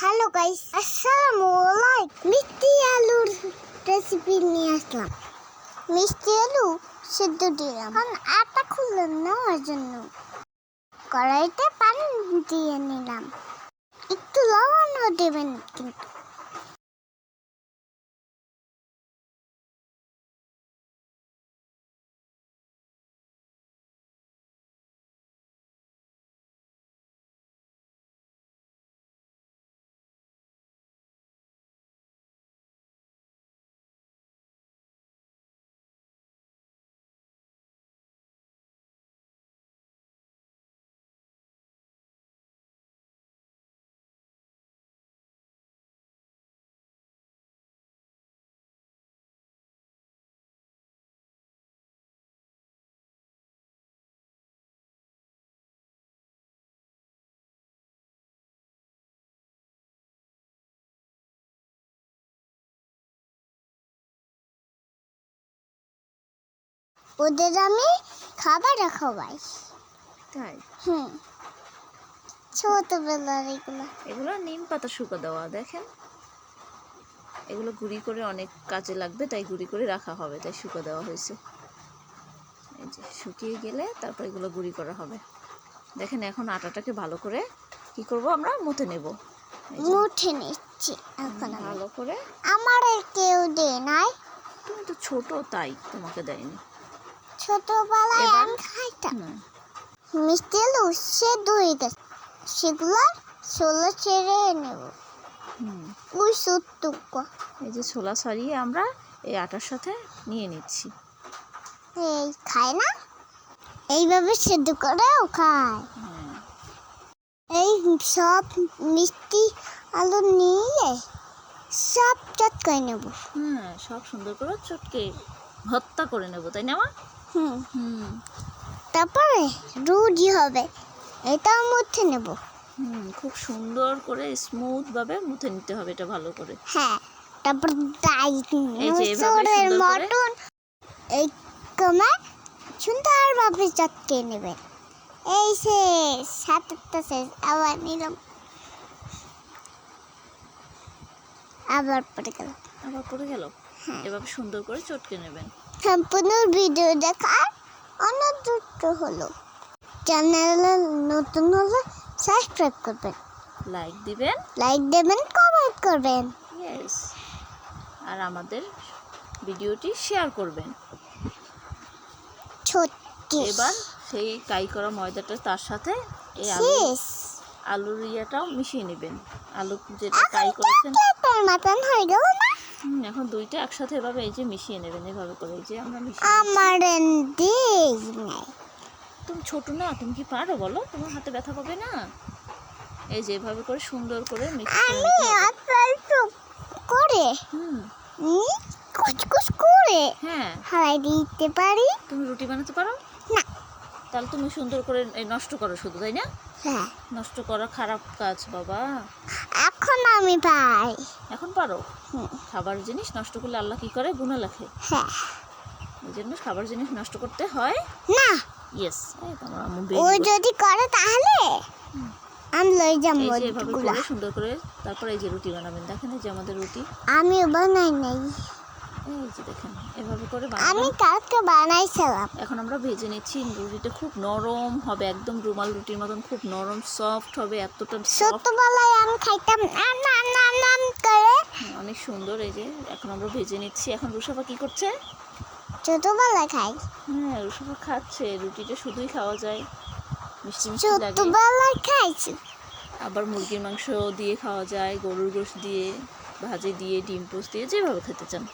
Hello guys, আসসালামু আলাইকুম। মিষ্টি আলুর রেসিপি নিয়ে আসলাম। মিষ্টি আলু সেদ্ধ দিলাম। এখন আটা খুলে নেওয়ার জন্য কড়াইতে পানি দিয়ে নিলাম। একটু লবণও দেবেন কিন্তু। ওদের আমি খাবার খাওয়াই। তাই? ছোটবেলার এগুলো নিম পাতা শুকো দেওয়া, দেখেন এগুলো গুঁড়ি করে অনেক কাজে লাগবে, তাই গুঁড়ি করে রাখা হবে, তাই শুকো দেওয়া হয়েছে। এই যে শুকিয়ে গেলে তারপর এগুলো গুঁড়ি করা হবে। দেখেন এখন আটাটাকে ভালো করে কি করব, আমরা মুথে নেব। মুঠে নিচ্ছি এখন ভালো করে। আমার কেউ দেয় নাই। তুমি তো ছোট, তাই তোমাকে দেয়নি। ছোটবেলায় আমি খাইতাম। মিষ্টি আলু সেদ্ধ হয়ে গেছে, সেগুলো ছোলা ছেড়ে নেব। ওই সত্যুকু এই যে ছোলা ছাড়িয়ে আমরা এই আটার সাথে নিয়ে নিচ্ছি। এই খায় না, এইভাবে সেদ্ধ করেও খায়। এই সব মিষ্টি আলু নিয়ে সব চটকাই নেব। সব সুন্দর করে চটকে ভর্তা করে নেব, তাই না মা? তারপরে রুটি হবে, এটাও মুঠে নেব। খুব সুন্দর করে স্মুথ ভাবে মুথে নিতে হবে এটা ভালো করে। হ্যাঁ, তারপর এই যে এভাবে সুন্দর করে মটন এই কমে সুন্দরভাবে চটকে নেবেন। এই শেষ, সাতটা শেষ, আবার নিলাম, আবার পড়ে গেল। এভাবে সুন্দর করে চটকে নেবেন। সম্পূর্ণ ভিডিও দেখার অনুরোধ হলো। চ্যানেলে নতুন হলে সাবস্ক্রাইব করবেন, লাইক দিবেন, কমেন্ট করবেন। আর আমাদের ভিডিওটি শেয়ার করবেন। এবার সেই কাই করা ময়দাটা তার সাথে এই আলুর ইয়াটাও মিশিয়ে নেবেন। আলু যেটা কাই করেছেন মাখন হয়ে গেল না। এখন দুইটা একসাথে এভাবে এই যে মিশিয়ে নেবেন, এভাবে করে। এই যে আমরা আমার তুমি ছোট না, তুমি কি পারো বলো? তোমার হাতে ব্যথা পাবে না? এই যে এভাবে করে সুন্দর করে মিক্স করে কুচকুচ করে হারাই দিতে পারি। তুমি রুটি বানাতে পারো না? তাহলে তুমি সুন্দর করে নষ্ট করো শুধু, তাই না? হ্যাঁ, নষ্ট করা খারাপ কাজ বাবা। এখন আমি পাই। এখন পারো? খাবার জিনিস নষ্ট করলে আল্লাহ কি করে? গুনাহ লেখে। হ্যাঁ, এই জন্য খাবার জিনিস নষ্ট করতে হয় না। ইয়েস, ও যদি করে তাহলে আমি লই যাব। এই যে এভাবে করে সুন্দর করে তারপর এই যে রুটি বানাবেন। দেখেন এই যে আমাদের রুটি আমি বানাই নাই। এই যে দেখেন এভাবে করে আমি কালকে বানাইছিলাম। এখন আমরা ভেজে নিচ্ছি। রুটিটা খুব নরম হবে, একদম রুমাল রুটির মতন খুব নরম সফট হবে। এতটা ছোটবেলায় আমি খাইতাম নাম করে। অনেক সুন্দর। এই যে এখন আমরা ভেজে নিচ্ছি। এখন রুশাফা কি করছে? ছোটবেলায় খাই। রুশাফা খাচ্ছে। রুটিটা শুধুই খাওয়া যায়, মিষ্টি মিষ্টি লাগে। ছোটবেলায় খাইছি। আবার মুরগির মাংস দিয়ে খাওয়া যায়, গরুর গোশত দিয়ে, ভাজি দিয়ে, ডিম পোস্ট দিয়ে, যেভাবে খেতে চান।